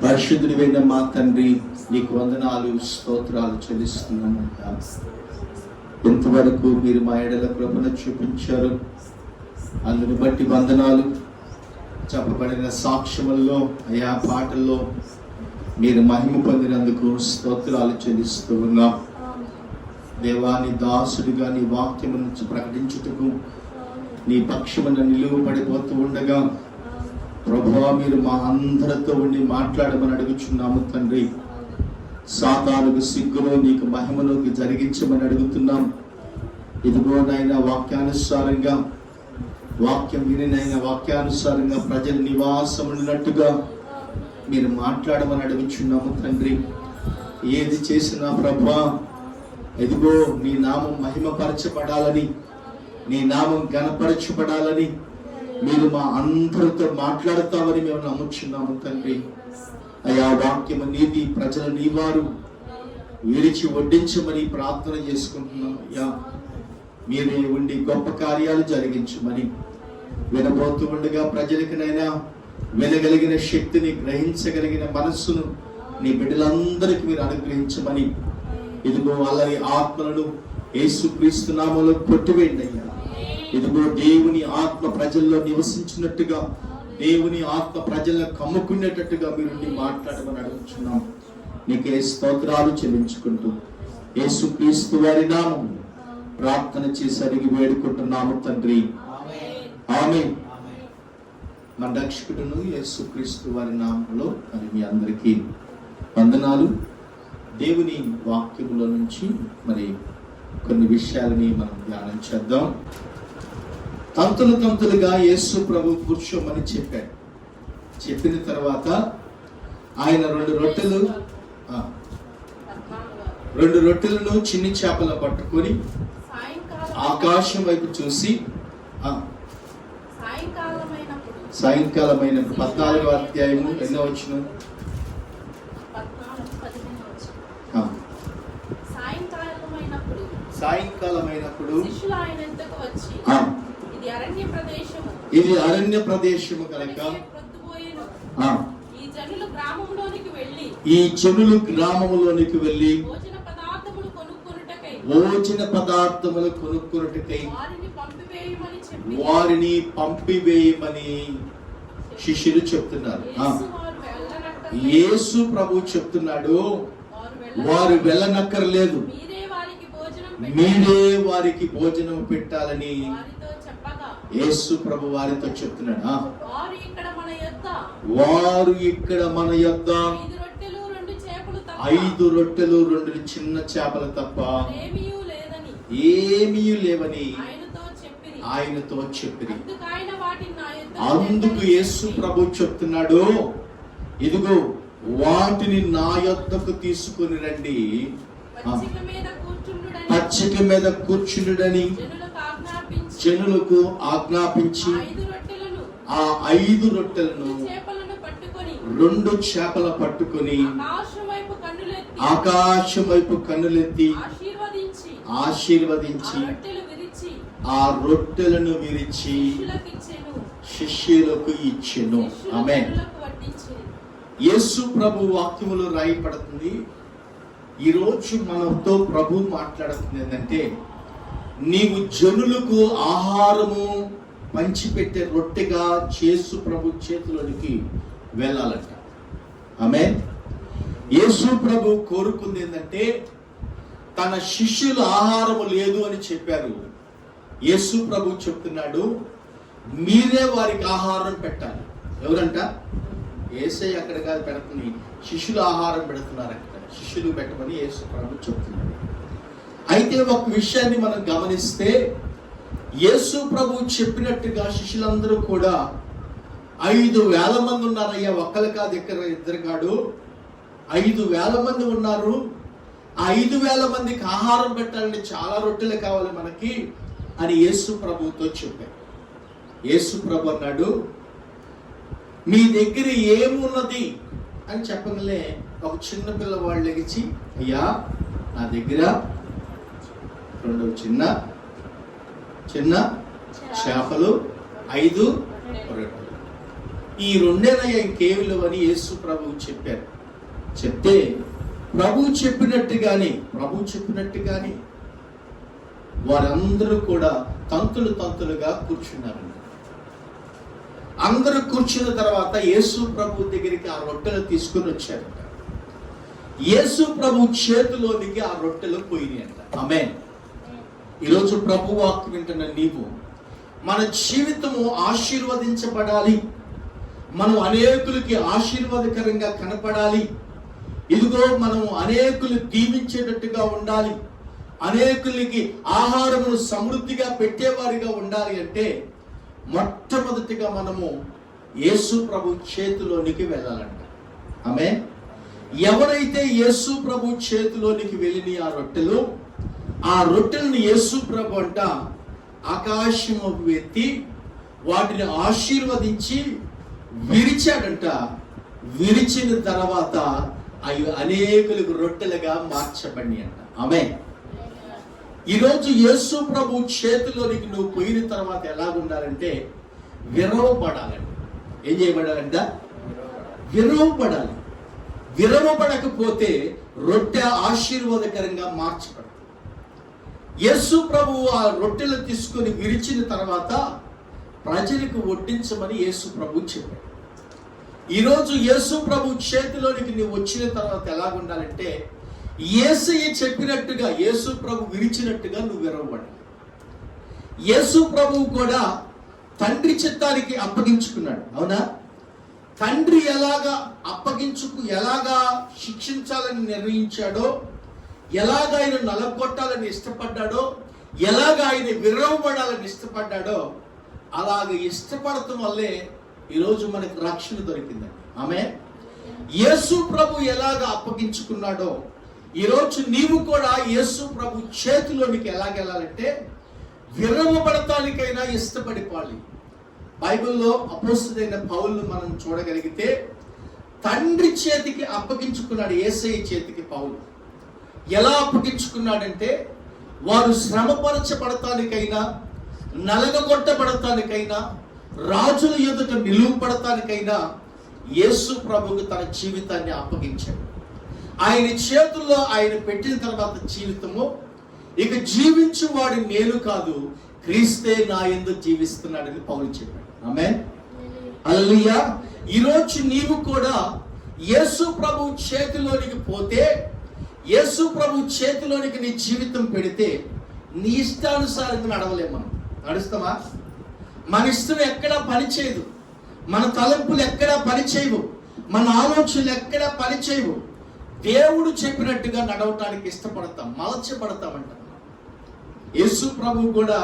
పరిశుద్ధుడైన మా తండ్రి, నీకు వందనాలు, స్తోత్రాలు చెల్లిస్తున్నాము. ఇంతవరకు మీరు మా ఎడల కృపను చూపించారు, అందుని బట్టి వందనాలు. చెప్పబడిన సాక్ష్యముల్లో, అయా పాటల్లో మీరు మహిమ పొందినందుకు స్తోత్రాలు చెల్లిస్తూ ఉన్నాం. దేవాని దాసుడిగా నీ వాక్యమును ప్రకటించుటకు నీ పక్షమున నిలువబడిపోతూ ఉండగా ప్రభువా, మీరు మా అందరితో ఉండి మాట్లాడమని అడుగుచున్నాము తండ్రి. సాతానుకు సిగ్గును నీకు మహిమలోకి జరిగించమని అడుగుతున్నాం. ఇదిగో నాయన, వాక్యానుసారంగా వాక్యం వినినైనా వాక్యానుసారంగా ప్రజల నివాసం ఉన్నట్టుగా మీరు మాట్లాడమని అడుగుచున్నాము తండ్రి. ఏది చేసినా ప్రభువా, ఇదిగో నీ నామం మహిమపరచబడాలని, నీ నామం ఘనపరచబడాలని మీరు మా అందరితో మాట్లాడతామని మేము నమ్ముచున్నాము తండ్రి. అయా వాక్యము నీది, ప్రజల నీవారు విరిచి వడ్డించమని ప్రార్థన చేసుకుంటున్నాం. అయ్యా, మీరే ఉండి గొప్ప కార్యాలు జరిగించమని, వినబోతూ ఉండగా ప్రజలకినైనా వినగలిగిన శక్తిని, గ్రహించగలిగిన మనస్సును నీ బిడ్డలందరికీ మీరు అనుగ్రహించమని, ఇదిగో అల్లరి ఆత్మలను యేసుక్రీస్తు నామములో కొట్టివేయండి అయ్యా. ఇదిగో దేవుని ఆత్మ ప్రజల్లో నివసించినట్టుగా, దేవుని ఆత్మ ప్రజలను కమ్ముకునేటట్టుగా మీరు మాట్లాడమని అడుగుతున్నాం. నీకే స్తోత్రాలు చెల్లించుకుంటూ యేసుక్రీస్తు వారి నామం ప్రార్థన చేసి అడిగి వేడుకుంటున్నాము తండ్రి, ఆమేన్. మన రక్షకుడును యేసుక్రీస్తు వారి నామంలో మరి మీ అందరికీ వందనాలు. దేవుని వాక్యములో నుంచి మరి కొన్ని విషయాలని మనం ధ్యానం చేద్దాం. తంతులుగా యేసు ప్రభు కూర్చోమని చెప్పాడు. చెప్పిన తర్వాత ఆయన రెండు రొట్టెలను చిన్ని చేపలు పట్టుకొని ఆకాశం వైపు చూసి, సాయంకాలమైన 14వ అధ్యాయము ఎన్నో వచనం, సాయంకాలమైనప్పుడు ఇది అరణ్య ప్రదేశము కనుక ఈ జనులు గ్రామములోనికి వెళ్ళి భోజన పదార్థములు కొనుక్కొనుటకై వారిని పంపివేయమని శిష్యులు చెప్తున్నారు. యేసు ప్రభు చెప్తున్నాడు, వారు వెళ్ళనక్కర్లేదు, మీరే వారికి భోజనం పెట్టాలని యేసు ప్రభు వారితో చెప్తున్నాడు. వారు ఇక్కడ మన యొద్ద 5 రొట్టెలు 2 చిన్న చేపలు తప్ప ఏమీ లేవని ఆయనతో చెప్పిరి. అందుకు యేసు ప్రభు చెప్తున్నాడు, ఇదిగో వాటిని నా యొద్దకు తీసుకుని రండి, పచ్చిక మీద కూర్చుండుడని జనులకు ఆజ్ఞాపించి ఆ 5 రొట్టెలను 2 చేపలు పట్టుకొని ఆకాశం వైపు కన్నులెత్తి ఆశీర్వదించి ఆ రొట్టెలను విరిచి శిష్యులకు ఇచ్చెను. ఆమేన్. యేసు ప్రభు వాక్యములో రాయబడుతుంది. ఈరోజు మనతో ప్రభు మాట్లాడుతుంది ఏంటంటే, నీవు జనులకు ఆహారము పంచిపెట్టే రొట్టెగా యేసు ప్రభు చేతిలోనికి వెళ్ళాలంట. ఆమేన్. యేసు ప్రభు కోరుకుంది ఏంటంటే, తన శిష్యులు ఆహారము లేదు అని చెప్పారు. యేసు ప్రభు చెప్తున్నాడు, మీరే వారికి ఆహారం పెట్టాలి. ఎవరంట? యేసయ్య అక్కడ కాదు పెడుతుంది, శిష్యులు ఆహారం పెడుతున్నారు. అక్కడ శిష్యులు పెట్టమని యేసు ప్రభు చెప్తున్నాడు. అయితే ఒక విషయాన్ని మనం గమనిస్తే, యేసు ప్రభు చెప్పినట్టుగా శిష్యులందరూ కూడా 5,000 మంది ఉన్నారయ్యా. ఒక్కరు కాదు, ఇద్దరు కాదు, 5,000 మంది ఉన్నారు. ఆ 5,000 మందికి ఆహారం పెట్టాలంటే చాలా రొట్టెలు కావాలి మనకి అని యేసు ప్రభుతో చెప్పారు. యేసు ప్రభు అన్నాడు, మీ దగ్గర ఏమున్నది అని చెప్పగలే. ఒక చిన్న పిల్లవాళ్ళు లెగిచి, అయ్యా నా దగ్గర 2 చిన్న చిన్న చేపలు 5 రొట్టెలు. ఈ రెండేనయ్యా ఇంకేమి లేవని యేసు ప్రభువు చెప్పారు. చెప్తే ప్రభు చెప్పినట్టుగానే వారందరూ కూడా తంతులుగా కూర్చున్నారండి. అందరూ కూర్చున్న తర్వాత యేసు ప్రభు దగ్గరికి ఆ రొట్టెలు తీసుకుని వచ్చారంట. యేసు ప్రభు చేతిలోనికి ఆ రొట్టెలు పోయినాయంట. ఆమేన్. ఈరోజు ప్రభు వాక్కు వింటున్న నీవు, మన జీవితము ఆశీర్వదించబడాలి, మనం అనేకులకి ఆశీర్వాదకరంగా కనపడాలి, ఇదిగో మనము అనేకులు దీవించేటట్టుగా ఉండాలి, అనేకులకి ఆహారమును సమృద్ధిగా పెట్టేవారిగా ఉండాలి అంటే మొట్టమొదటిగా మనము యేసు ప్రభు చేతిలోనికి వెళ్ళాలంట. ఆమేన్. ఎవరైతే యేసు ప్రభు చేతిలోనికి వెళ్ళిన ఆ రొట్టెలను యేసు ప్రభు అంట ఆకాశము ఎత్తి వాటిని ఆశీర్వదించి విరిచాడంట. విరిచిన తర్వాత అవి అనేకులకు రొట్టెలుగా మార్చబడి అంట. ఆమేన్. ఈరోజు యేసు ప్రభు చేతిలోనికి నువ్వు పోయిన తర్వాత ఎలా ఉండాలంటే విరవబడాలండి. ఏం చేయబడాలంట? విరవబడాలి. విరవబడకపోతే రొట్టె ఆశీర్వాదకరంగా మార్చబడుతుంది. యేసు ప్రభు ఆ రొట్టెలు తీసుకొని విరిచిన తర్వాత ప్రజలకు వడ్డించమని యేసు ప్రభు చెప్పాడు. ఈరోజు యేసు ప్రభు చేతిలోనికి నువ్వు వచ్చిన తర్వాత ఎలా ఉండాలంటే యేసయ్య చెప్పినట్టుగా, యేసు ప్రభు విరిచినట్టుగా నువ్వు విరవబడాలి. యేసు ప్రభువు కూడా తండ్రి చిత్తానికి అప్పగించుకున్నాడు. అవునా? తండ్రి ఎలాగా ఎలాగా శిక్షించాలని నిర్ణయించాడో, ఎలాగ ఆయన నలగొట్టాలని ఇష్టపడ్డాడో, ఎలాగ ఆయన విరవబడాలని ఇష్టపడ్డాడో, అలాగ ఇష్టపడటం వల్లే ఈరోజు మనకు రక్షణ దొరికిందండి. ఆమేన్. యేసు ప్రభు ఎలాగ అప్పగించుకున్నాడో ఈరోజు నీవు కూడా యేసు ప్రభు చేతిలోనికి ఎలాగెళ్ళాలంటే విరవబడటానికైనా ఇష్టపడిపోవాలి. బైబిల్లో అపోస్తలుడైన పౌలును మనం చూడగలిగితే తండ్రి చేతికి అప్పగించుకున్నాడు. యేసయ్య చేతికి పౌలు ఎలా అప్పగించుకున్నాడంటే వారు శ్రమపరచబడటానికైనా, నలగగొట్టబడటానికైనా, రాజుల ఎదుట నిలువబడటానికైనా యేసు ప్రభువుకు తన జీవితాన్ని అప్పగించాడు. ఆయన చేతుల్లో ఆయన పెట్టిన తర్వాత జీవితము ఇక జీవించు వాడి నేను కాదు, క్రీస్తే నా యందు జీవిస్తున్నాడని పౌలు చెప్పాడు. ఆమేన్. హల్లెలూయా. ఈరోజు నీవు కూడా యేసు ప్రభు చేతిలోనికి పోతే, యేసు ప్రభు చేతిలోనికి నీ జీవితం పెడితే నీ ఇష్టానుసారంగా నడవలేము. మనం నడుస్తామా? మన ఇష్టం ఎక్కడా పనిచేయదు, మన తలంపులు ఎక్కడా పనిచేయవు, మన ఆలోచనలు ఎక్కడా పనిచేయవు. దేవుడు చెప్పినట్టుగా నడవటానికి ఇష్టపడతాం, మలచబడతామంట. యేసు ప్రభు కూడా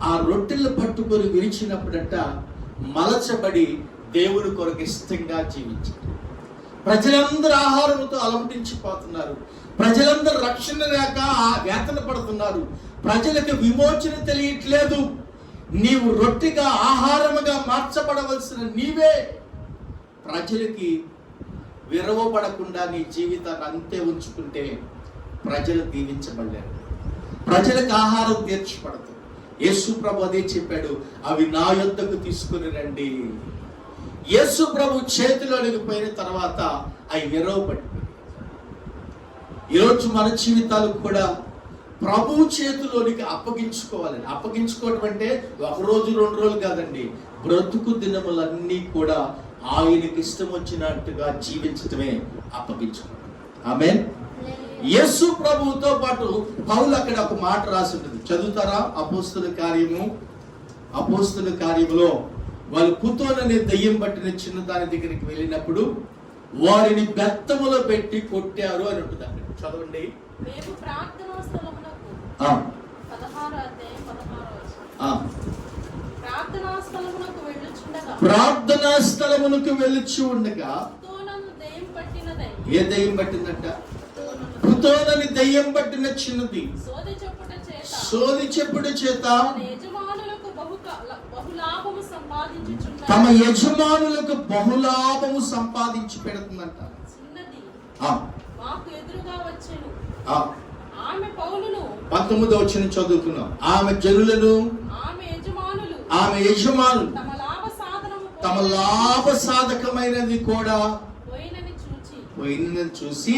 ఆ రొట్టెలు పట్టుకొని విరిచినప్పుడంట మలచబడి దేవుని కొరకు ఇష్టంగా జీవించారు. ప్రజలందరూ ఆహారంతో అలమటించిపోతున్నారు, ప్రజలందరూ రక్షణ లేక వేతన పడుతున్నారు, ప్రజలకు విమోచన తెలియట్లేదు. నీవు రొట్టెగా ఆహారముగా మార్చబడవలసిన నీవే ప్రజలకి విరవబడకుండా నీ జీవితాన్ని అంతే ఉంచుకుంటే ప్రజలు దీవించబడలేరు, ప్రజలకు ఆహారం తీర్చబడదు. యేసు ప్రభు అదే చెప్పాడు, అవి నా యొద్దకు తీసుకుని రండి. యేసు ప్రభు చేతిలోనికి పోయిన తర్వాత అవి విరవబడి, ఈరోజు మన జీవితాలు కూడా ప్రభు చేతిలోనికి అప్పగించుకోవాలని. అప్పగించుకోవడం అంటే ఒక రోజు 2 రోజులు కాదండి, బ్రతుకు దినములన్నీ కూడా ఆయనకి ఇష్టం వచ్చినట్టుగా జీవించటమే అప్పగించుకోవడం. ఆమేన్. యేసు ప్రభువుతో పాటు పౌలు అక్కడ ఒక మాట రాసి ఉంటుంది, చదువుతారా? అపోస్తల కార్యములో వాళ్ళు పుతోననే దయ్యం పట్టిన చిన్న దాని దగ్గరికి వెళ్ళినప్పుడు వారిని బెత్తములో పెట్టి కొట్టారు అని ఉంటుంది. అక్కడ చదవండి. ప్రార్థనా స్థలమునకు వెళ్ళుచు ఉండగా ఏ దయ్యం పట్టిందంట? పుతోనని దయ్యం పట్టిన చిన్నది సోది చెప్పుట చేత తమ యజమానులకు బహులాభము సంపాదించి పెడుతుందంట. ఆమె పౌలును 19వ వచనం చదువుతున్నాం. ఆమె జనులను, ఆమె యజమానులు తమ లాభ సాధనము తమ లాభ సాధకమైనది కూడా పోయినని చూసి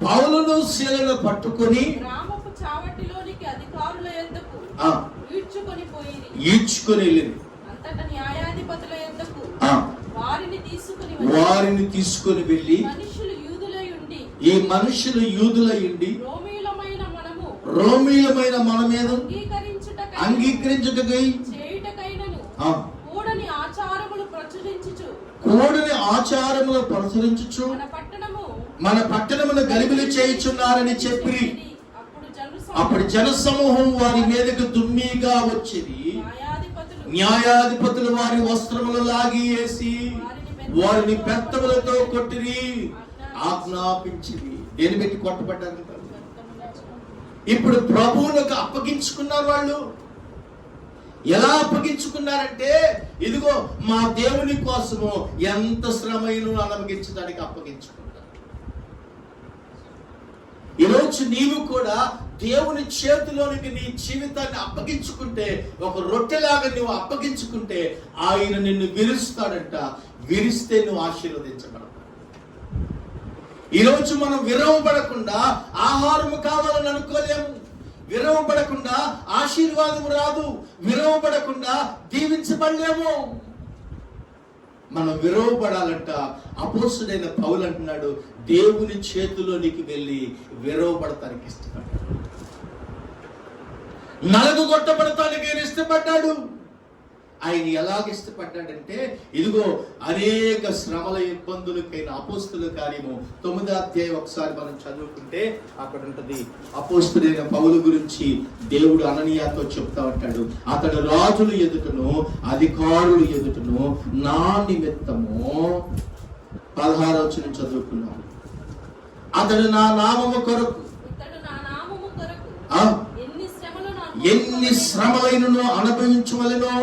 పౌలును శీలను పట్టుకొని గ్రామపు చావటిలోనికి అధికారుల యొద్దకు ఈడ్చుకొని వెళ్ళింది. అంతటా న్యాయాధిపతుల యొద్దకు వారిని తీసుకొని వెళ్ళి ఈ మనుషులు యూదులై ఉండి రోమీలమైన మన మీద అంగీకరించుటకై కూడని ఆచారములు ప్రచురించుచు మన పట్టణమును గలిబిలి చేయుచున్నారని చెప్పి అప్పుడు జనసమూహం వారి మీదకు దుమ్మిగా వచ్చింది. న్యాయాధిపతులు వారి వస్త్రములు లాగి వేసి వారిని పెత్తములతో కొట్టిరి, ఆజ్ఞాపించింది. దేని పెట్టి కొట్టబడ్డారు? ఇప్పుడు ప్రభువులకు అప్పగించుకున్నారు. వాళ్ళు ఎలా అప్పగించుకున్నారంటే, ఇదిగో మా దేవుని కోసము ఎంత శ్రమైను అనుభవించడానికి అప్పగించుకున్నారు. ఈరోజు నీవు కూడా దేవుని చేతిలోనికి నీ జీవితాన్ని అప్పగించుకుంటే, ఒక రొట్టెలాగా నువ్వు అప్పగించుకుంటే ఆయన నిన్ను విరుస్తాడంట. విరిస్తే నువ్వు ఆశీర్వదించబడతావు. ఈరోజు మనం విరవబడకుండా ఆహారము కావాలని అనుకోలేము, విరవబడకుండా ఆశీర్వాదం రాదు, విరవబడకుండా దీవించబడలేము. మనం విరవబడాలంట. అపోస్తుడైన పౌలు అంటున్నాడు, దేవుని చేతిలోనికి వెళ్ళి విరవబడటానికి ఇష్టపడ్డాడు, నలగొట్టబడటానికి ఆయన ఇష్టపడ్డాడు. ఆయన ఎలాగ ఇష్టపడ్డాడంటే, ఇదిగో అనేక శ్రమల ఇబ్బందులకైన అపోస్తుల కార్యము 9వ అధ్యాయం ఒకసారి మనం చదువుకుంటే అక్కడ ఉంటది. అపోస్తుడైన పౌలు గురించి దేవుడు అననీయాతో చెప్తా ఉంటాడు, అతడు రాజుల ఎదుటను అధికారుల ఎదుటను నా నిమిత్తము 16వ వచనం చదువుకున్నాం. అతడు నా నామము కొరకు ఎన్ని శ్రమలైనను అనుభవించవలెనో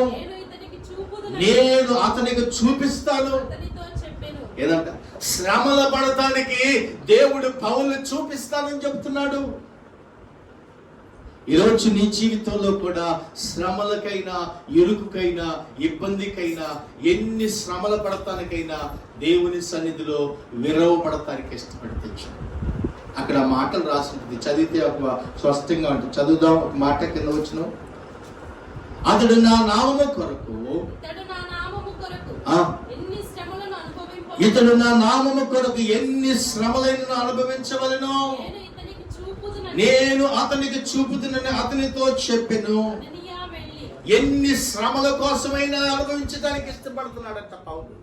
నేను అతనికి చూపిస్తాను. ఏదంట? శ్రమల పడటానికి దేవుడు పౌలు చూపిస్తానని చెప్తున్నాడు. ఈరోజు నీ జీవితంలో కూడా శ్రమలకైనా, ఇరుకుకైనా, ఇబ్బందికైనా, ఎన్ని శ్రమల పడటానికైనా దేవుని సన్నిధిలో విరవబడటానికి ఇష్టపడితే అక్కడ మాటలు రాసింది. చదివితే ఒక స్పష్టంగా ఉంటుంది. చదువుదాం. ఒక మాట కింద వచ్చిన, అతడు నా నామము కొరకు ఇతడు నా నామము కొరకు ఎన్ని శ్రమలైన అనుభవించవలెనో నేను అతనికి చూపుతున్నని అతనితో చెప్పెను. ఎన్ని శ్రమల కోసమైనా అనుభవించడానికి ఇష్టపడుతున్నాడంట పౌలు.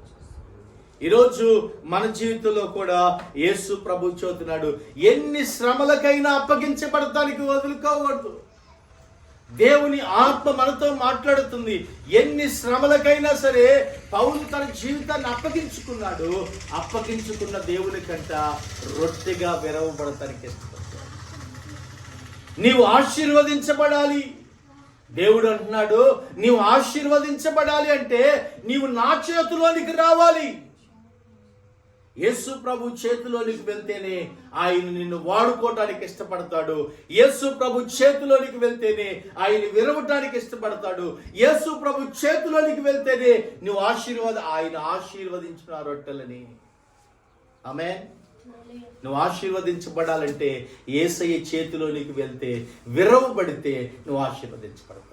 ఈరోజు మన జీవితంలో కూడా యేసు ప్రభు చెబుతున్నాడు, ఎన్ని శ్రమలకైనా అప్పగించబడటానికి వదులుకోవద్దు. దేవుని ఆత్మ మనతో మాట్లాడుతుంది. ఎన్ని శ్రమలకైనా సరే పౌలు తన జీవితాన్ని అప్పగించుకున్నాడు. అప్పగించుకున్న దేవుని కంట రొట్టెగా విరవబడటానికి ఇష్టపడతాడు. నీవు ఆశీర్వదించబడాలి. దేవుడు అంటున్నాడు, నీవు ఆశీర్వదించబడాలి అంటే నీవు నా చేతిలోనికి రావాలి. యేసు ప్రభు చేతిలోనికి వెళ్తేనే ఆయన నిన్ను వాడుకోవటానికి ఇష్టపడతాడు. యేసు ప్రభు చేతిలోనికి వెళ్తేనే ఆయన విరవటానికి ఇష్టపడతాడు. యేసు ప్రభు చేతిలోనికి వెళ్తేనే నువ్వు ఆయన ఆశీర్వదించిన రొట్టెలని. ఆమేన్. నువ్వు ఆశీర్వదించబడాలంటే యేసయ్య చేతిలోనికి వెళ్తే, విరవబడితే నువ్వు ఆశీర్వదించబడతావు.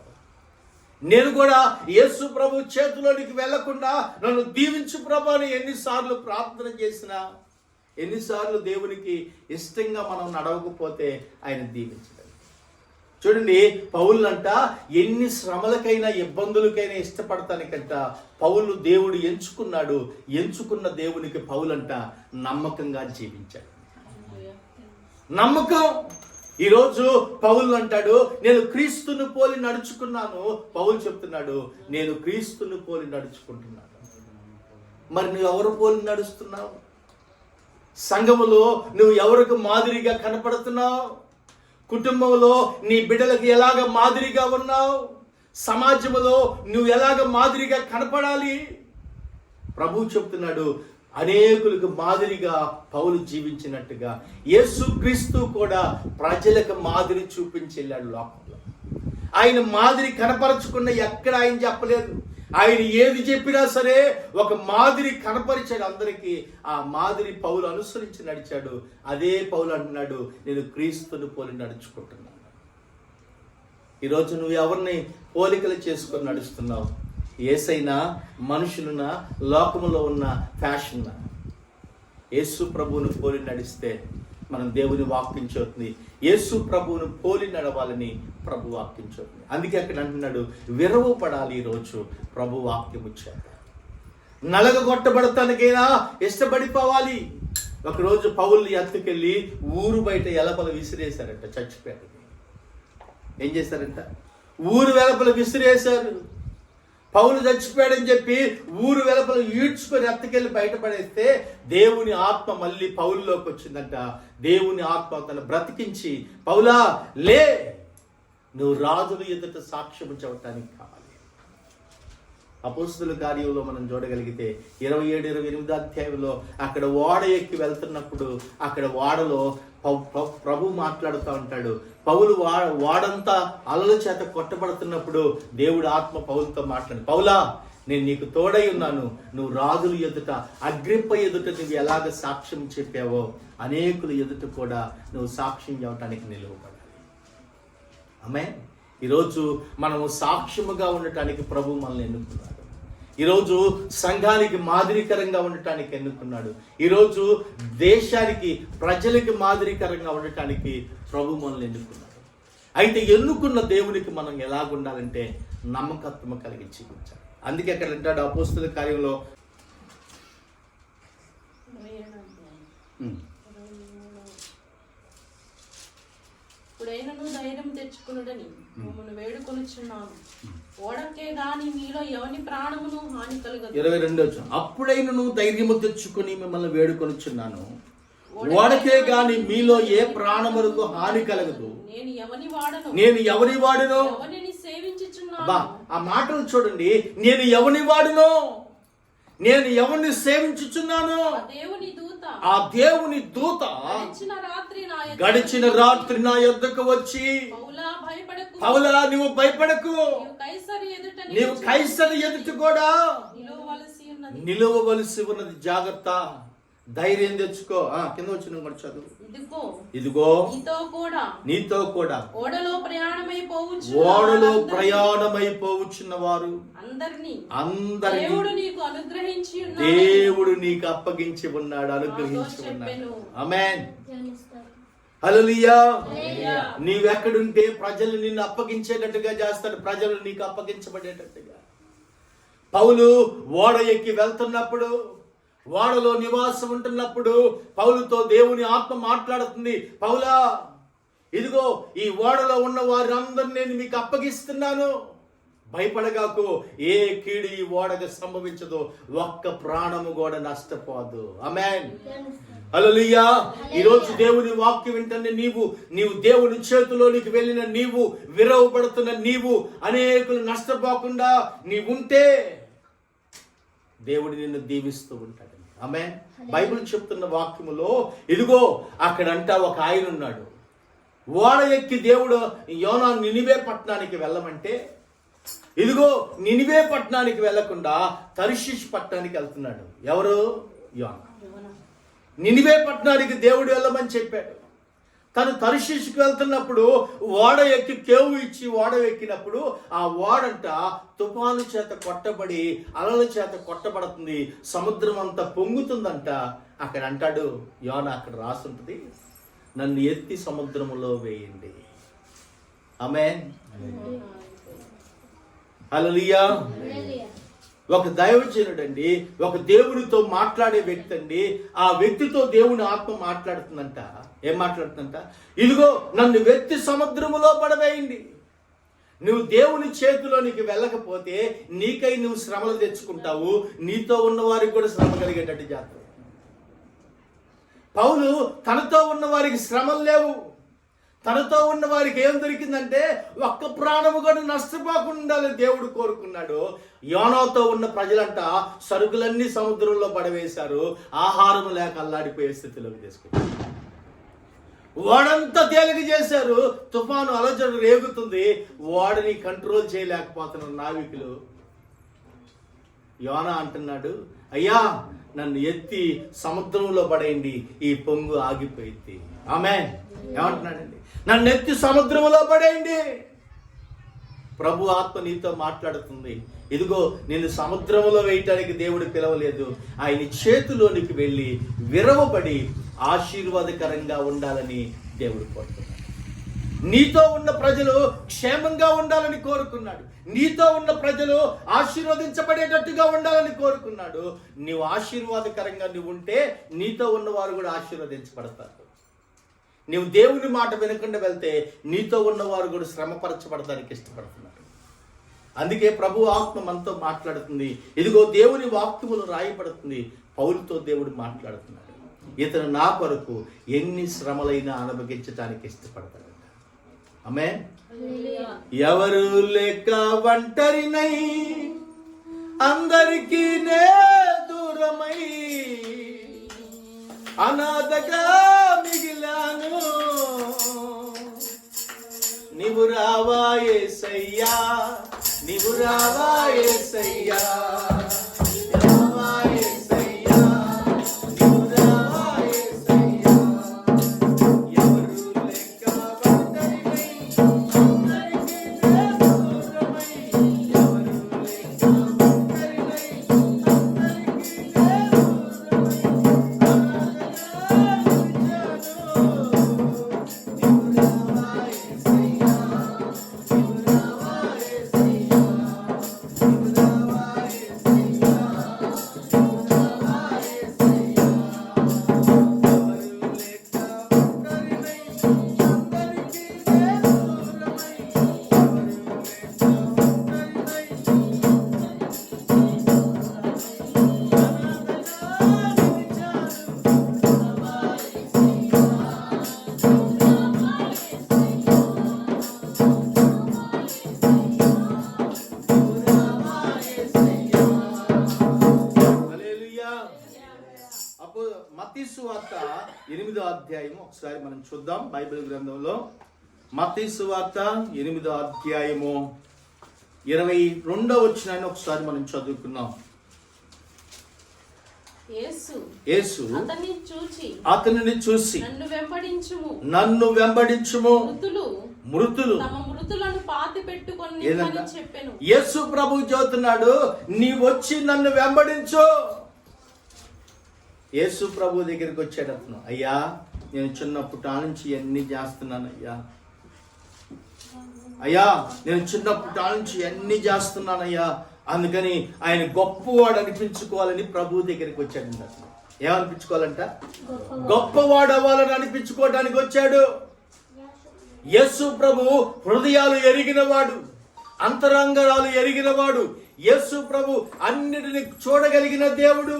నేను కూడా యేసు ప్రభు చేతిలోనికి వెళ్లకుండా నన్ను దీవించు ప్రభు అని ఎన్నిసార్లు ప్రార్థన చేసినా, ఎన్నిసార్లు దేవునికి ఇష్టంగా మనం నడవకపోతే ఆయన దీవించలేదు. చూడండి, పౌలంట ఎన్ని శ్రమలకైనా ఇబ్బందులకైనా ఇష్టపడటానికంట పౌలు దేవుడు ఎంచుకున్నాడు. ఎంచుకున్న దేవునికి పౌలంట నమ్మకంగా జీవించాడు. నమ్మకం. ఈరోజు పౌలు అంటాడు, నేను క్రీస్తును పోలి నడుచుకున్నాను. పౌలు చెప్తున్నాడు, నేను క్రీస్తును పోలి నడుచుకుంటున్నాను. మరి నువ్వు ఎవరు పోలి నడుస్తున్నావు? సంఘములో నువ్వు ఎవరికి మాదిరిగా కనపడుతున్నావు? కుటుంబంలో నీ బిడ్డలకు ఎలాగ మాదిరిగా ఉన్నావు? సమాజంలో నువ్వు ఎలాగ మాదిరిగా కనపడాలి? ప్రభువు చెప్తున్నాడు, అనేకులకు మాదిరిగా పౌలు జీవించినట్టుగా యేసుక్రీస్తు కూడా ప్రజలకు మాదిరి చూపించి వెళ్ళాడు లోకంలో. ఆయన మాదిరి కనపరచుకున్న ఎక్కడ ఆయన చెప్పలేదు. ఆయన ఏది చెప్పినా సరే ఒక మాదిరి కనపరిచాడు అందరికీ. ఆ మాదిరి పౌలు అనుసరించి నడిచాడు. అదే పౌలు అంటున్నాడు, నేను క్రీస్తుని పోలి నడుచుకుంటున్నాను. ఈరోజు నువ్వు ఎవరిని పోలికలు చేసుకొని నడుస్తున్నావు? యేసైనా, మనుషులున్నా, లోకములో ఉన్న ఫ్యాషన్? యేసు ప్రభువును పోలి నడిస్తే మనం దేవుని వాక్యం చదువుతుంది. యేసు ప్రభువును పోలి నడవాలని ప్రభు వాక్యం చదువుతుంది. అందుకే అక్కడ అంటున్నాడు, విరవు పడాలి ఈరోజు ప్రభు వాక్యం వచ్చాక. నలగొట్టబడటానికైనా ఇష్టపడిపోవాలి. ఒకరోజు పౌలు ఎత్తుకెళ్ళి ఊరు బయట ఎలపల విసిరేశారంట, చచ్చిపోయాడు. ఏం చేశారంట? ఊరు వెలపల విసిరేశారు. పౌలు చచ్చిపోయాడని చెప్పి ఊరు వెలపల ఈడ్చుకొని ఎత్తుకెళ్ళి బయటపడేస్తే దేవుని ఆత్మ మళ్ళీ పౌలులోకి వచ్చిందంట. దేవుని ఆత్మ తను బ్రతికించి, పౌలా లే, నువ్వు రాజుల ఎదుట సాక్ష్యం చెప్పడానికి కావాలి. అపోస్తలుల కార్యంలో మనం చూడగలిగితే 27-28 అధ్యాయంలో అక్కడ ఓడ ఎక్కి వెళ్తున్నప్పుడు అక్కడ ఓడలో ప్రభు మాట్లాడుతూ ఉంటాడు. పౌలు వాడంతా అలల చేత కొట్టబడుతున్నప్పుడు దేవుడు ఆత్మ పౌలుతో మాట్లాడు, పౌలా నేను నీకు తోడై ఉన్నాను, నువ్వు రాజుల ఎదుట, అగ్రిప్ప ఎదుట నువ్వు ఎలాగ సాక్ష్యం చెప్పావో అనేకుల ఎదుట కూడా నువ్వు సాక్ష్యం చెప్పడానికి నిలువబడాలి. ఆమేన్. ఈరోజు మనము సాక్ష్యముగా ఉండటానికి ప్రభు మనల్ని ఎన్నుకున్నాడు. ఈరోజు సంఘానికి మాదిరికరంగా ఉండటానికి ఎన్నుకున్నాడు. ఈరోజు దేశానికి, ప్రజలకి మాదిరికరంగా ఉండటానికి ప్రభు మనల్ని ఎన్నుకున్నాడు. అయితే ఎన్నుకున్న దేవునికి మనం ఎలాగుండాలంటే నమ్మకత్వం కలిగి జీవించాలి. అందుకే అక్కడ అంటాడు అపోస్తలుల కార్యంలో ఇప్పుడైనను ధైర్యం తెచ్చుకునుడని మమ్మల్ని వేడుకొనుచున్నాను. ఓడకే గాని మీలో ఎవని ప్రాణమును హాని కలుగదు. 22 అప్పుడైనను ధైర్యము తెచ్చుకొని మిమ్మల్ని వేడుకొనుచున్నాను, ఓడకే గాని మీలో ఏ ప్రాణములకు హాని కలగదు. నేను ఎవని వాడను, ఎవరిని సేవించుచున్నాను. ఆ మాటలు చూడండి. నేను ఎవని వాడునో, నేను ఎవరిని సేవించుచున్నాను. ఆ దేవుని దూత గడిచిన రాత్రి నా యొద్దకు వచ్చి, పౌలా నువ్వు భయపడకు, నీవు కైసరు ఎదుట కూడా నిలువవలసి ఉన్నది, జాగ్రత్త, ధైర్యం తెచ్చుకో. కింద వచ్చిన కూడా చదువు. ఇదిగో నీతో కూడా ఓడలో ప్రయాణమైపోవచ్చున్న వారు అందరినీ దేవుడు నీకు అప్పగించి ఉన్నాడు, అనుగ్రహించి ఉన్నాడు. ఆమేన్. హల్లెలూయా. నీవెక్కడుంటే ప్రజలు నిన్ను అప్పగించేటట్టుగా చేస్తాడు, ప్రజలు నీకు అప్పగించబడేటట్టుగా. పౌలు ఓడ ఎక్కి వెళ్తున్నప్పుడు, ఓడలో నివాసం ఉంటున్నప్పుడు పౌలుతో దేవుని ఆత్మ మాట్లాడుతుంది, పౌలా ఇదిగో ఈ ఓడలో ఉన్న వారందరినీ నేను మీకు అప్పగిస్తున్నాను, భయపడగాకు, ఏ కీడు ఈ ఓడకు సంభవించదు, ఒక్క ప్రాణము కూడా నష్టపోదు. ఆమేన్. హల్లెలూయా. ఈరోజు దేవుని వాక్యం వింటనే నీవు దేవుని చేతిలోనికి వెళ్ళిన నీవు, విరవబడుతున్న నీవు, అనేకులు నష్టపోకుండా నీవుంటే దేవుడు నిన్ను దీవిస్తూ ఉంటాడు. ఆమేన్. బైబిల్ చెప్తున్న వాక్యములో ఇదిగో అక్కడంట ఒక ఆయన ఉన్నాడు. ఓడ ఎక్కి దేవుడు యోనా నినివే పట్టణానికి వెళ్ళమంటే, ఇదిగో నినివే పట్టణానికి వెళ్లకుండా తర్షీషు పట్టణానికి వెళ్తున్నాడు. ఎవరు? యోనా. నినివే పట్టణానికి దేవుడు వెళ్ళమని చెప్పాడు. తను తర్షీషుకి వెళ్తున్నప్పుడు ఓడ ఎక్కి కేవు ఇచ్చి ఓడ ఎక్కినప్పుడు ఆ ఓడంట తుఫాను చేత కొట్టబడి అలల చేత కొట్టబడుతుంది, సముద్రం అంతా పొంగుతుందంట. అక్కడ అంటాడు యోనా, అక్కడ రాసుంటుంది, నన్ను ఎత్తి సముద్రములో వేయండి. ఆమేన్. హల్లెలూయా. ఒక దైవజనుడండి, ఒక దేవునితో మాట్లాడే వ్యక్తి అండి. ఆ వ్యక్తితో దేవుని ఆత్మ మాట్లాడుతుందంట. ఏం మాట్లాడుతుందంట? ఇదిగో నన్ను వెత్తి సముద్రములో పడవేయండి. నువ్వు దేవుని చేతిలోనికి వెళ్ళకపోతే నీకై నువ్వు శ్రమలు తెచ్చుకుంటావు, నీతో ఉన్న వారికి కూడా శ్రమ కలిగేటట్టు చేస్తావు. పౌలు తనతో ఉన్న వారికి శ్రమలు లేవు. తనతో ఉన్న వారికి ఏం దొరికిందంటే ఒక్క ప్రాణము కూడా నష్టపోకుండా దేవుడు కోరుకున్నాడు. యోనాతో ఉన్న ప్రజలంట సరుకులన్నీ సముద్రంలో పడవేశారు, ఆహారం లేక అల్లాడిపోయే స్థితిలోకి తీసుకున్నారు. ఓడంతా తేలిక చేశారు, తుఫాను అలజడు రేగుతుంది, ఓడని కంట్రోల్ చేయలేకపోతున్న నావికులు యోనా అంటున్నాడు, అయ్యా నన్ను ఎత్తి సముద్రంలో పడేయండి, ఈ పొంగు ఆగిపోయింది. ఆమేన్. ఏమంటున్నాడండి? నన్ను ఎత్తి సముద్రంలో పడేయండి. ప్రభు ఆత్మ నీతో మాట్లాడుతుంది. ఇదిగో నిన్ను సముద్రంలో వేయటానికి దేవుడు పిలవలేదు, ఆయన చేతిలోనికి వెళ్ళి విరవబడి ఆశీర్వాదకరంగా ఉండాలని దేవుడు కోరుకున్నాడు. నీతో ఉన్న ప్రజలు క్షేమంగా ఉండాలని కోరుకున్నాడు. నీతో ఉన్న ప్రజలు ఆశీర్వదించబడేటట్టుగా ఉండాలని కోరుకున్నాడు. నీవు ఆశీర్వాదకరంగా నువ్వు ఉంటే నీతో ఉన్నవారు కూడా ఆశీర్వదించబడతారు. నీవు దేవుని మాట వినకుండా వెళ్తే నీతో ఉన్నవారు కూడా శ్రమపరచబడడానికి ఇష్టపడుతున్నారు. అందుకే ప్రభు ఆత్మ మనతో మాట్లాడుతుంది. ఇదిగో దేవుని వాక్యములు రాయబడుతుంది. పౌలుతో దేవుడు మాట్లాడుతున్నాడు. ఇతను నా కొరకు ఎన్ని శ్రమలైనా అనుభవించడానికి ఇష్టపడతాడు. ఆమేన్. ఎవరు లేక ఒంటరినై అందరికీ నే దూరమై అనాథగా మిగిలాను, నీవు రావా యేసయ్యా, నీవు రావా యేసయ్యా, రావా యేసయ్యా, నీవు రావా యేసయ్యా. ఎవరు లేక ఒంటరినై అందరికీ నే దూరమై, ఎవరు లేక ఒంటరినై అందరికీ నే మత్తయి సువార్త 8వ అధ్యాయము ఒకసారి మనం చూద్దాం. బైబిల్ గ్రంథంలో మత్తయి సువార్త 8వ అధ్యాయము 22వ వచనాన్ని ఒకసారి మనం చదువుకుందాం. యేసు అతనిని చూసి నన్ను వెంబడించుము, మృతులు తమ మృతులను పాతి పెట్టుకొని చెప్పెను. యేసు ప్రభు చెబుతున్నాడు, నీ వచ్చి నన్ను వెంబడించు. యేసు ప్రభు దగ్గరికి వచ్చాడు అతను. అయ్యా నేను చిన్నప్పటి నుంచి అన్ని చేస్తున్నాను అయ్యా, అయ్యా నేను చిన్నప్పటి నుంచి అన్ని చేస్తున్నానయ్యా. అందుకని ఆయన గొప్పవాడు అనిపించుకోవాలని ప్రభు దగ్గరికి వచ్చాడు. అతను ఏమనిపించుకోవాలంట? గొప్పవాడు అవ్వాలని అనిపించుకోవడానికి వచ్చాడు. యేసు ప్రభు హృదయాలు ఎరిగినవాడు, అంతరంగరాలు ఎరిగినవాడు. యేసు ప్రభు అన్నిటిని చూడగలిగిన దేవుడు.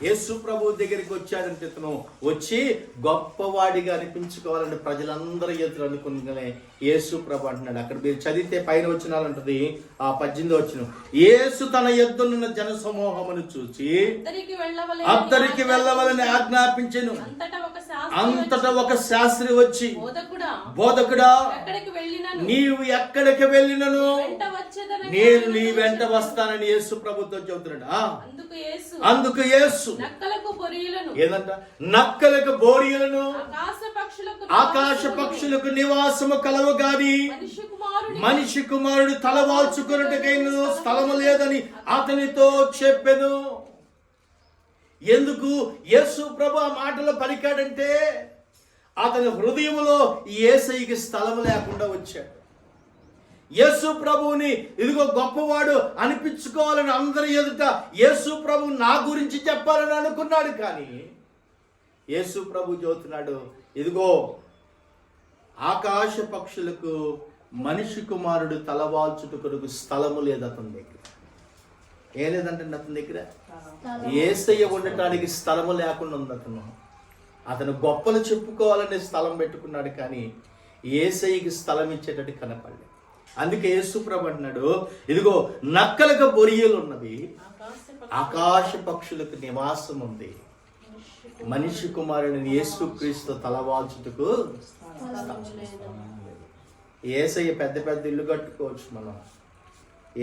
యేసు ప్రభు దగ్గరికి వచ్చాడంటే ఇతను వచ్చి గొప్పవాడిగా అనిపించుకోవాలని ప్రజలందరూ ఎదురు అనుకునే యేసు ప్రభు అంటున్నాడు. అక్కడ మీరు చదివితే పైన వచనాలంటది, ఆ 18వ వచనం, యేసు తన యొద్దనున్న జన సమూహమును చూచి అద్దరికి వెళ్ళవలని ఆజ్ఞాపించెను. అంతటా ఒక శాస్త్రి వచ్చి, బోధకుడా నీవు ఎక్కడికి వెళ్ళినను నేను నీ వెంట వస్తానని యేసు ప్రభుతో చెబుతున్నాడు. అందుకు యేసు ఏదంట? నక్కలకు బోరియలను ఆకాశ పక్షులకు నివాసము కలవు గాని మనిషి కుమారుడు తలవాల్చుకున్నట్టుకైనా స్థలము లేదని అతనితో చెప్పెను. ఎందుకు యేసు ప్రభు ఆ మాటలు పలికాడంటే అతని హృదయంలో యేసయ్యకి స్థలం లేకుండా వచ్చాడు. యేసు ప్రభువుని ఇదిగో గొప్పవాడు అనిపించుకోవాలని అందరి ఎదుట యేసు ప్రభు నా గురించి చెప్పాలని అనుకున్నాడు. కానీ యేసు ప్రభు చెబుతున్నాడు, ఇదిగో ఆకాశ పక్షులకు మనిషి కుమారుడు తలవాల్చుట కొరకు స్థలము లేదు అతని దగ్గర. ఏ లేదంటే అతని దగ్గర యేసయ్య ఉండటానికి స్థలము లేకుండా ఉంది. అతను గొప్పలు చెప్పుకోవాలనే స్థలం పెట్టుకున్నాడు, కానీ యేసయ్యకి స్థలం ఇచ్చేటట్టు కనపడలేదు. అందుకే యేసు ప్రభు అంటున్నాడు, ఇదిగో నక్కలకు బొరియలు ఉన్నవి, ఆకాశ పక్షులకు నివాసం ఉంది, మనిషి కుమారుడిని యేసు క్రీస్తు తలవాల్చుటకు యేసయ్య పెద్ద పెద్ద ఇల్లు కట్టుకోవచ్చు మనం,